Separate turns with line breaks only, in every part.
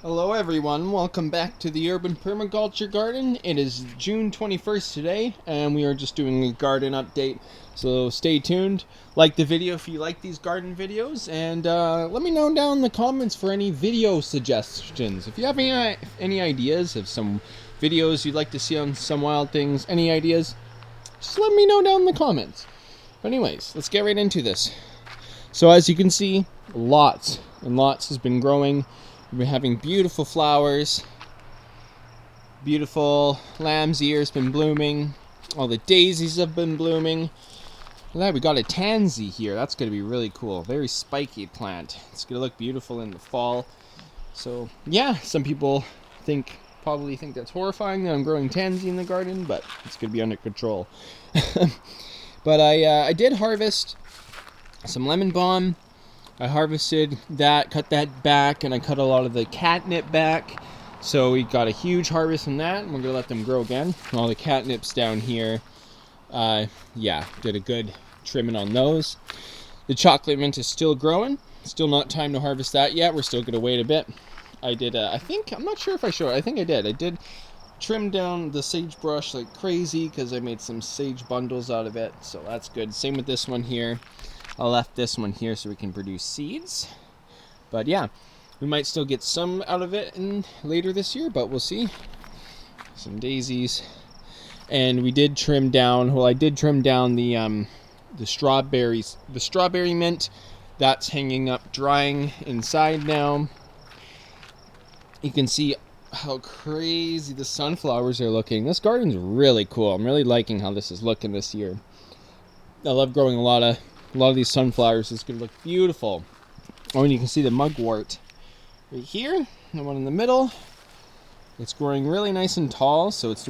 Hello everyone, welcome back to the Urban Permaculture Garden. It is June 21st today, and we are just doing a garden update, so stay tuned. Like the video if you like these garden videos, and let me know down in the comments for any video suggestions. If you have any ideas of some videos you'd like to see on some wild things, any ideas, just let me know down in the comments. But anyways, let's get right into this. So as you can see, lots and lots has been growing. We've been having beautiful flowers. Beautiful lamb's ear's been blooming. All the daisies have been blooming. Look at that, we got a tansy here. That's going to be really cool. Very spiky plant. It's going to look beautiful in the fall. So yeah, some people probably think that's horrifying that I'm growing tansy in the garden, but it's going to be under control. But I did harvest some lemon balm. I harvested that, cut that back, and I cut a lot of the catnip back. So we got a huge harvest from that, and we're going to let them grow again. All the catnips down here, did a good trimming on those. The chocolate mint is still growing. Still not time to harvest that yet. We're still going to wait a bit. I did, I'm not sure if I showed, I think I did. I did trim down the sagebrush like crazy because I made some sage bundles out of it. So that's good. Same with this one here. I left this one here so we can produce seeds. But yeah, we might still get some out of it later this year, but we'll see. Some daisies. And we did trim down, I did trim down the strawberries. The strawberry mint, that's hanging up drying inside now. You can see how crazy the sunflowers are looking. This garden's really cool. I'm really liking how this is looking this year. I love growing a lot of these sunflowers. It's going to look beautiful. Oh, and you can see the mugwort right here, the one in the middle. It's growing really nice and tall, so it's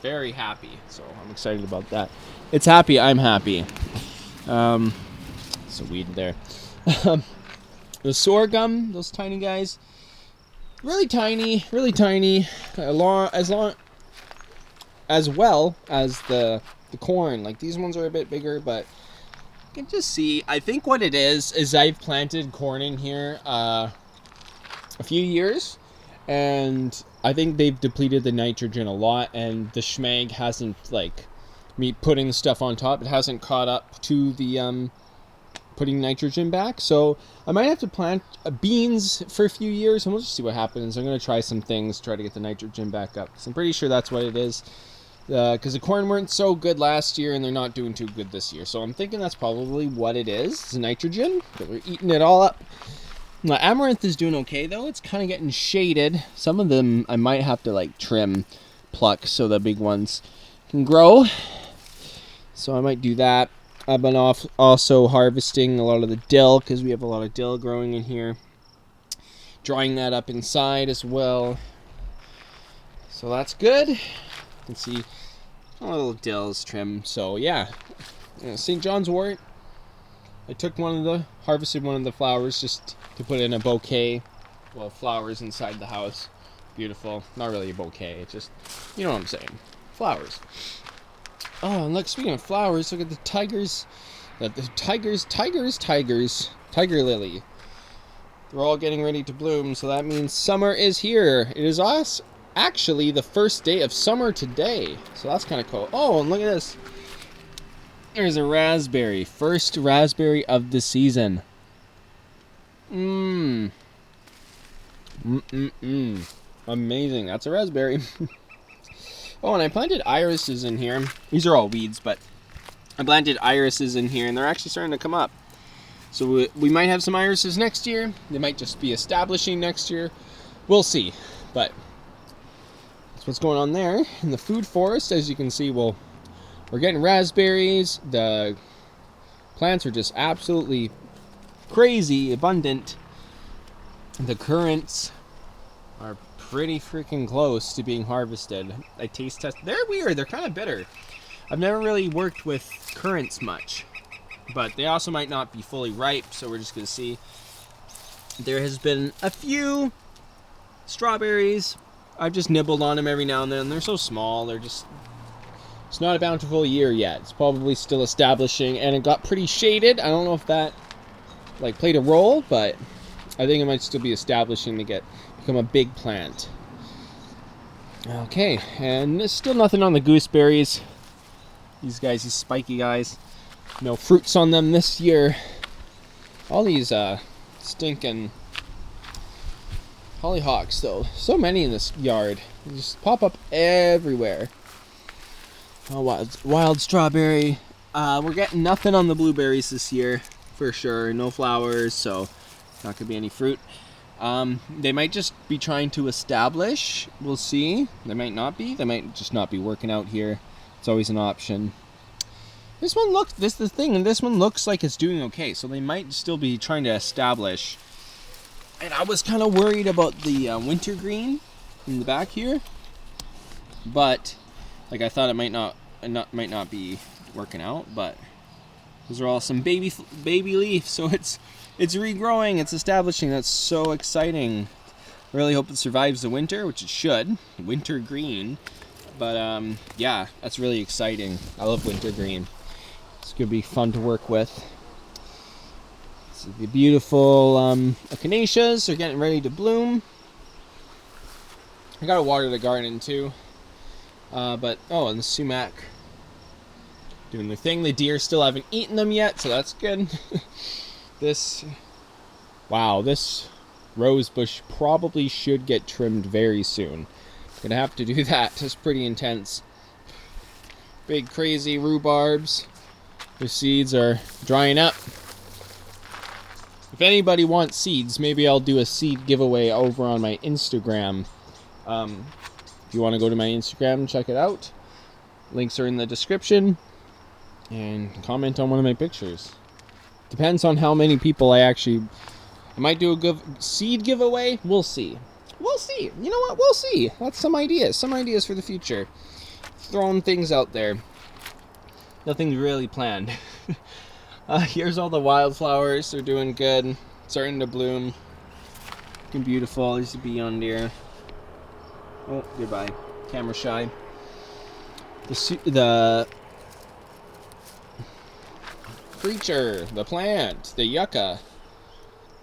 very happy. So I'm excited about that. It's happy, I'm happy. It's a weed there. The sorghum, those tiny guys, really tiny, as well as the corn. Like these ones are a bit bigger, but you can just see, I think what it is I've planted corn in here a few years, and I think they've depleted the nitrogen a lot, and the schmag hasn't, like me putting the stuff on top, it hasn't caught up to the putting nitrogen back. So I might have to plant beans for a few years, and we'll just see what happens. I'm going to try some things, try to get the nitrogen back up, because I'm pretty sure that's what it is. Because the corn weren't so good last year, and they're not doing too good this year. So I'm thinking that's probably what it is. It's nitrogen, but we're eating it all up. Now, amaranth is doing okay, though. It's kind of getting shaded. Some of them I might have to, like, pluck, so the big ones can grow. So I might do that. I've been also harvesting a lot of the dill, because we have a lot of dill growing in here. Drying that up inside as well. So that's good. You can see a little dills trim. So yeah, St. John's wort. I harvested one of the flowers just to put in a bouquet. Well, flowers inside the house. Beautiful. Not really a bouquet. It's just, you know what I'm saying. Flowers. Oh, and look, speaking of flowers, look at the tigers. Tiger lily. They're all getting ready to bloom, so that means summer is here. It is actually the first day of summer today, so that's kind of cool. Oh, and look at this. There's a raspberry. First raspberry of the season. Amazing. That's a raspberry. Oh, and I planted irises in here. These are all weeds, but I planted irises in here, and they're actually starting to come up. So we might have some irises next year. They might just be establishing next year. We'll see. But that's what's going on there. In the food forest, as you can see, we're getting raspberries. The plants are just absolutely crazy abundant. The currants are pretty freaking close to being harvested. I taste test. They're weird. They're kind of bitter. I've never really worked with currants much, but they also might not be fully ripe, so we're just going to see. There has been a few strawberries. I've just nibbled on them every now and then. They're so small. It's not a bountiful year yet. It's probably still establishing, and it got pretty shaded. I don't know if that played a role, but I think it might still be establishing to become a big plant. Okay, and there's still nothing on the gooseberries. These spiky guys. No fruits on them this year. All these stinking hollyhocks, though. So many in this yard. They just pop up everywhere. Oh, wild strawberry. We're getting nothing on the blueberries this year, for sure. No flowers, so not gonna be any fruit. They might just be trying to establish. We'll see. They might not be. They might just not be working out here. It's always an option. This one looks, this is the thing, and this one looks like it's doing okay. So they might still be trying to establish. And I was kind of worried about the wintergreen in the back here, but like I thought it might not be working out. But those are all some baby leaves, so it's regrowing, it's establishing. That's so exciting. I really hope it survives the winter, which it should. Winter green. But yeah, that's really exciting. I love winter green. It's gonna be fun to work with. So the beautiful echinaceas are getting ready to bloom. I gotta water the garden too. And the sumac doing their thing. The deer still haven't eaten them yet, so that's good. This rose bush probably should get trimmed very soon. Gonna have to do that. It's pretty intense. Big crazy rhubarbs. The seeds are drying up. If anybody wants seeds, maybe I'll do a seed giveaway over on my Instagram. If you want to go to my Instagram and check it out, links are in the description. And comment on one of my pictures. Depends on how many people I might do a good seed giveaway. We'll see. You know what? We'll see. That's some ideas for the future. Throwing things out there. Nothing's really planned. Here's all the wildflowers. They're doing good. Starting to bloom. Looking beautiful. There's a bee on there. Oh, goodbye. Camera shy. The creature, the plant, the yucca.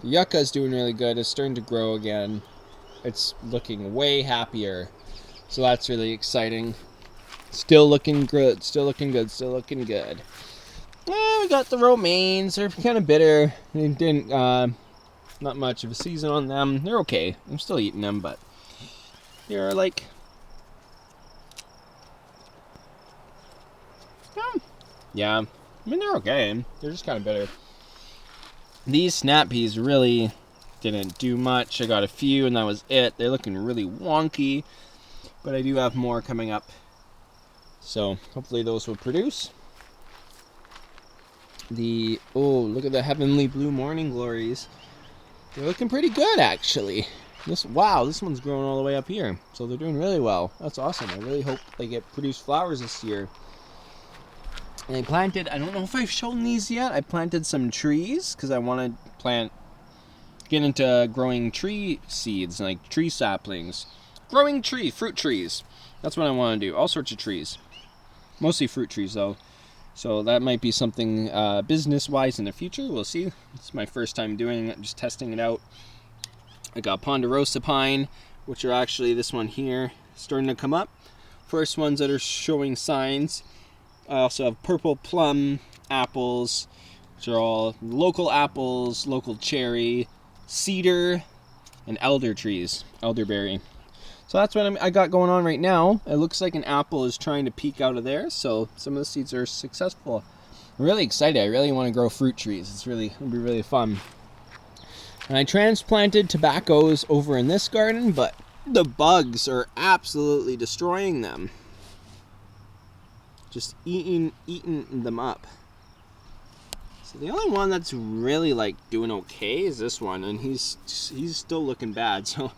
The yucca is doing really good. It's starting to grow again. It's looking way happier. So that's really exciting. Still looking good. We got the romaines. They're kind of bitter. They didn't, not much of a season on them. They're okay. I'm still eating them, but they're like, yeah. I mean, they're okay. They're just kind of bitter. These snap peas really didn't do much. I got a few and that was it. They're looking really wonky, but I do have more coming up. So hopefully those will produce. Look at the heavenly blue morning glories. They're looking pretty good, actually. This one's growing all the way up here. So they're doing really well. That's awesome. I really hope they produce flowers this year. And I planted, I don't know if I've shown these yet. I planted some trees because I want to get into growing tree seeds, like tree saplings. Growing fruit trees. That's what I want to do. All sorts of trees. Mostly fruit trees, though. So that might be something business-wise in the future. We'll see. It's my first time doing it, just testing it out. I got ponderosa pine, which are actually this one here, starting to come up. First ones that are showing signs. I also have purple plum apples, which are all local apples, local cherry, cedar, and elder trees, elderberry. So that's what I got going on right now. It looks like an apple is trying to peek out of there, so some of the seeds are successful. I'm really excited. I really want to grow fruit trees. It'll be really fun. And I transplanted tobaccos over in this garden, but the bugs are absolutely destroying them. Just eating them up. So the only one that's really doing okay is this one, and he's still looking bad. So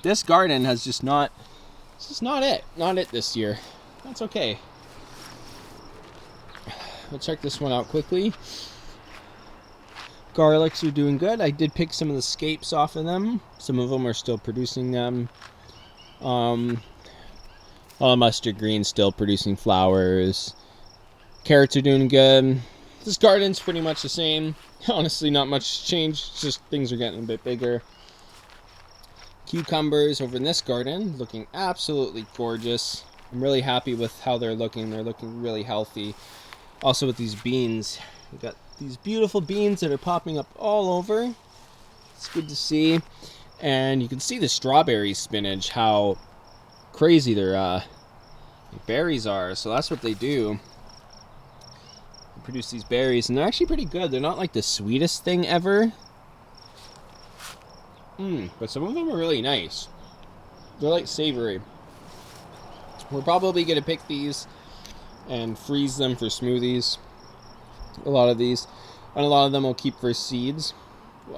this garden has just not it this year. That's okay. We'll check this one out quickly. Garlics are doing good. I did pick some of the scapes off of them. Some of them are still producing them. Mustard green still producing flowers. Carrots are doing good. This garden's pretty much the same. Honestly, not much changed, just things are getting a bit bigger. Cucumbers over in this garden, looking absolutely gorgeous. I'm really happy with how they're looking. They're looking really healthy. Also with these beans, we got these beautiful beans that are popping up all over. It's good to see. And you can see the strawberry spinach, how crazy their berries are. So that's what they do. They produce these berries, and they're actually pretty good. They're not like the sweetest thing ever. But some of them are really nice. They're like savory. We're probably going to pick these and freeze them for smoothies. A lot of these. And a lot of them will keep for seeds.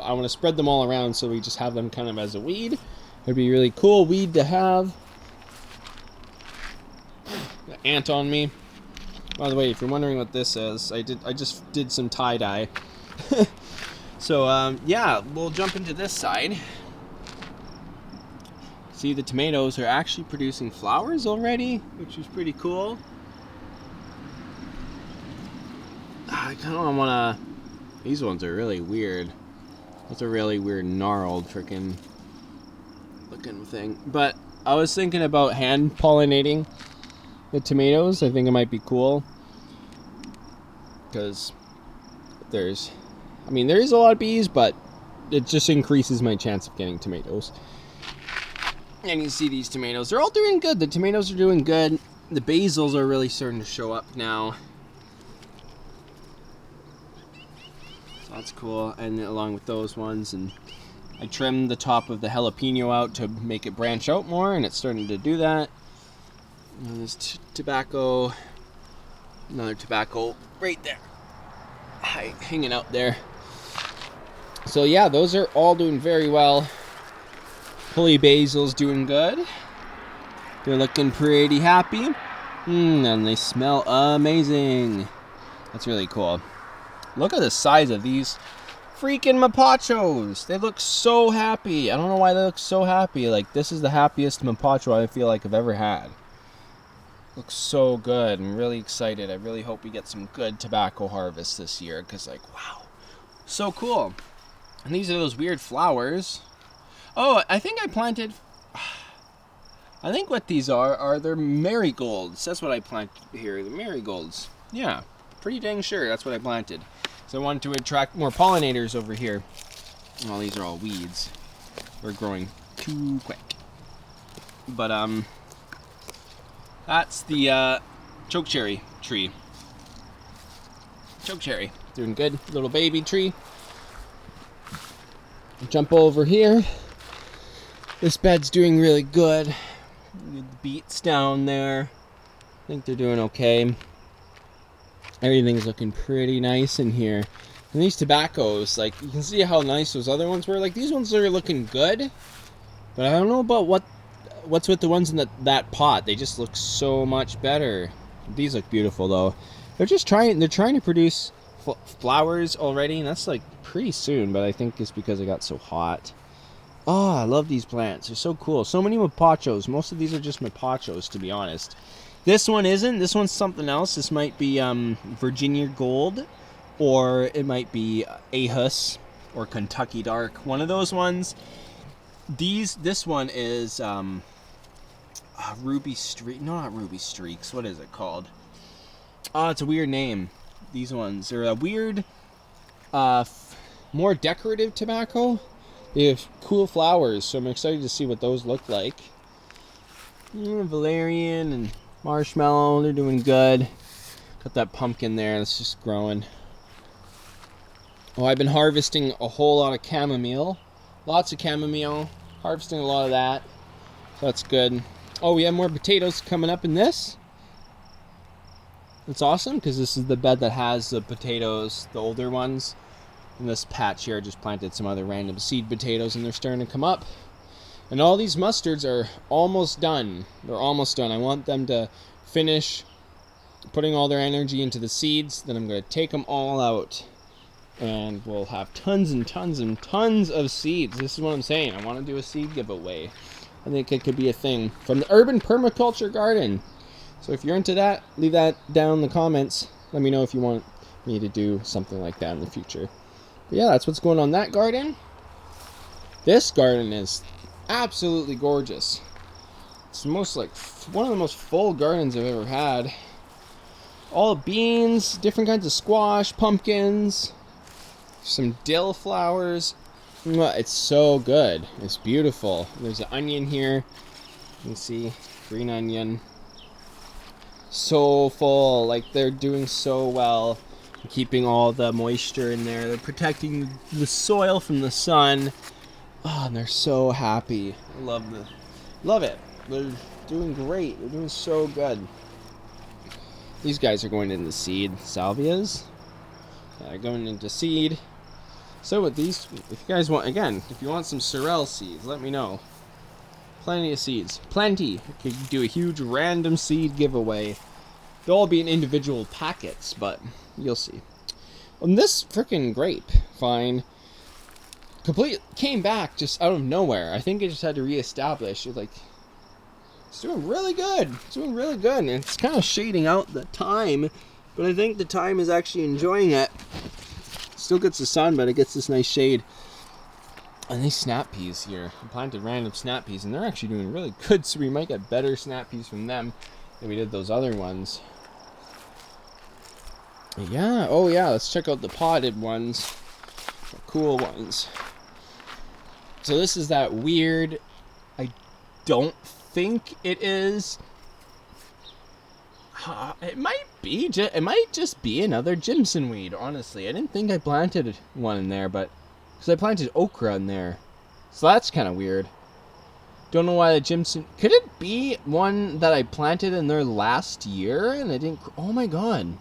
I want to spread them all around so we just have them kind of as a weed. It'd be a really cool weed to have. Got ant on me. By the way, if you're wondering what this is, I just did some tie-dye. So, yeah, we'll jump into this side. See, the tomatoes are actually producing flowers already, which is pretty cool. I kind of want to... These ones are really weird. That's a really weird, gnarled freaking looking thing. But I was thinking about hand pollinating the tomatoes. I think it might be cool. Because there's... I mean, there is a lot of bees, but it just increases my chance of getting tomatoes. And you see these tomatoes. They're all doing good. The tomatoes are doing good. The basils are really starting to show up now. So that's cool. And along with those ones. And I trimmed the top of the jalapeno out to make it branch out more. And it's starting to do that. And there's tobacco. Another tobacco right there. Hanging out there. So yeah, those are all doing very well. Holy basil's doing good. They're looking pretty happy. And they smell amazing. That's really cool. Look at the size of these freaking mapachos. They look so happy. I don't know why they look so happy. Like, this is the happiest mapacho I feel like I've ever had. Looks so good. I'm really excited. I really hope we get some good tobacco harvest this year. Because, like, wow. So cool. And these are those weird flowers. Oh, I think I planted... I think what these are they're marigolds. That's what I planted here. The marigolds. Yeah, pretty dang sure that's what I planted. So I wanted to attract more pollinators over here. Well, these are all weeds. They're growing too quick. But, that's the chokecherry tree. Chokecherry. Doing good. Little baby tree. Jump over here. This bed's doing really good. The beets down there. I think they're doing okay. Everything's looking pretty nice in here. And these tobaccos, like, you can see how nice those other ones were. Like, these ones are looking good. But I don't know about what's with the ones in that pot. They just look so much better. These look beautiful, though. They're trying to produce flowers already, and that's, like, pretty soon. But I think it's because it got so hot. Oh, I love these plants. They're so cool. So many mapachos. Most of these are just mapachos, to be honest. This one isn't. This one's something else. This might be Virginia Gold, or it might be Ahus or Kentucky Dark. One of those ones. This one is Ruby Streak. No, not Ruby Streaks. What is it called? Oh, it's a weird name. These ones are a weird, more decorative tobacco. They have cool flowers, so I'm excited to see what those look like. Valerian and marshmallow, they're doing good. Got that pumpkin there, that's just growing. Oh, I've been harvesting a whole lot of chamomile. Lots of chamomile. Harvesting a lot of that. So that's good. Oh, we have more potatoes coming up in this. That's awesome, because this is the bed that has the potatoes, the older ones. In this patch here, I just planted some other random seed potatoes, and they're starting to come up. And all these mustards are almost done. They're almost done. I want them to finish putting all their energy into the seeds. Then I'm going to take them all out. And we'll have tons and tons and tons of seeds. This is what I'm saying. I want to do a seed giveaway. I think it could be a thing. From the Urban Permaculture Garden. So if you're into that, leave that down in the comments. Let me know if you want me to do something like that in the future. But yeah, that's what's going on in that garden. This garden is absolutely gorgeous. It's the most one of the most full gardens I've ever had. All beans, different kinds of squash, pumpkins, some dill flowers. It's so good. It's beautiful. There's an onion here. You can see green onion. So full. Like, they're doing so well, keeping all the moisture in there. They're protecting the soil from the sun. Oh, and they're so happy. I love it. They're doing great. They're doing so good. These guys are going into seed. Salvias. Going into seed. So with these, if you guys want, again, if you want some sorrel seeds, let me know. Plenty of seeds. Plenty. You could do a huge random seed giveaway. They'll all be in individual packets, but you'll see. On this freaking grapevine, came back just out of nowhere. I think it just had to reestablish. It's doing really good. It's doing really good. And it's kind of shading out the thyme, but I think the thyme is actually enjoying it. Still gets the sun, but it gets this nice shade. And these snap peas here, I planted random snap peas, and they're actually doing really good. So we might get better snap peas from them than we did those other ones. Yeah. Oh yeah. Let's check out the potted ones. The cool ones. So this is that weird. I don't think it is. It might be. It might just be another Jimson weed. Honestly, I didn't think I planted one in there, but because I planted okra in there, so that's kind of weird. Don't know why the Jimson. Could it be one that I planted in there last year and I didn't? Oh my god,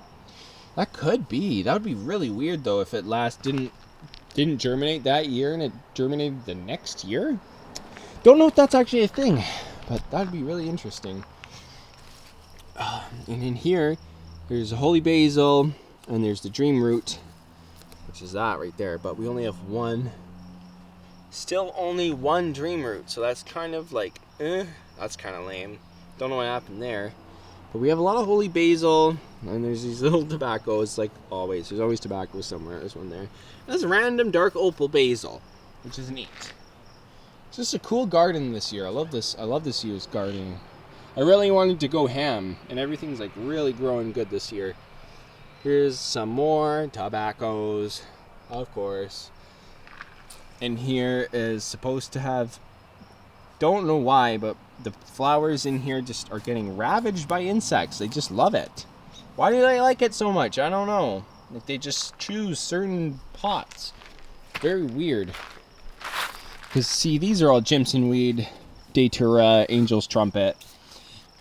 that could be. That would be really weird though if it didn't germinate that year and it germinated the next year. Don't know if that's actually a thing, but that'd be really interesting. And in here, there's a holy basil, and there's the dream root, which is that right there. But we only have one. Still only one dream root, so that's kind of that's kind of lame. Don't know what happened there. But we have a lot of holy basil, and there's these little tobaccos, like always. There's always tobacco somewhere. There's one there. And there's a random dark opal basil, which is neat. It's just a cool garden this year. I love this. I love this year's gardening. I really wanted to go ham, and everything's really growing good this year. Here's some more tobaccos, of course. And here is supposed to have, don't know why, but the flowers in here just are getting ravaged by insects. They just love it. Why do they like it so much? I don't know. They just choose certain pots. Very weird. Because see, these are all Jimson weed, datura, angel's trumpet.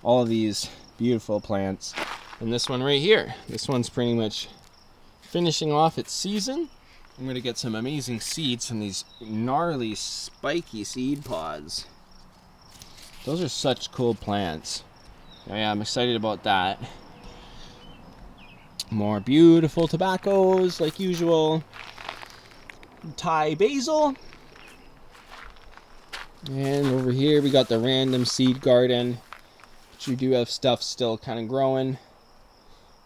All of these beautiful plants. And this one right here. This one's pretty much finishing off its season. I'm going to get some amazing seeds from these gnarly, spiky seed pods. Those are such cool plants. Oh, yeah, I'm excited about that. More beautiful tobaccos, like usual. Thai basil. And over here we got the random seed garden. We do have stuff still kind of growing.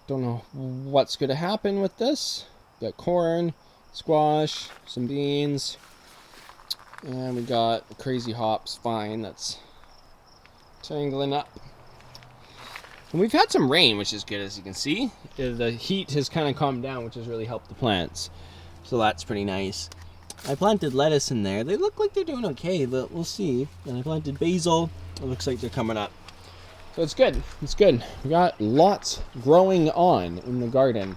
Don't know what's going to happen with this. Got corn, squash, some beans, and we got a crazy hops vine that's tangling up. And we've had some rain, which is good, as you can see. The heat has kind of calmed down, which has really helped the plants. So that's pretty nice. I planted lettuce in there. They look like they're doing okay, but we'll see. And I planted basil. It looks like they're coming up. So it's good. It's good. We got lots growing on in the garden.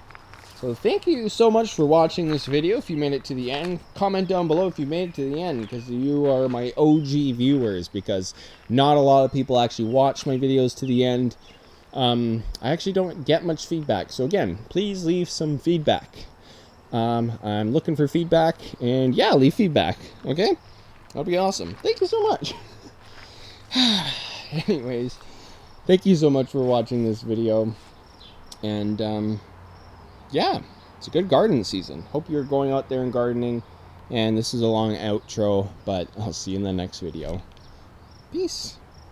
So thank you so much for watching this video. If you made it to the end, comment down below if you made it to the end, because you are my OG viewers, because not a lot of people actually watch my videos to the end. I actually don't get much feedback. So again, please leave some feedback. I'm looking for feedback, and yeah, leave feedback. Okay? That'll be awesome. Thank you so much. Anyways, thank you so much for watching this video. And, yeah, it's a good garden season. Hope you're going out there and gardening. And this is a long outro, but I'll see you in the next video. Peace.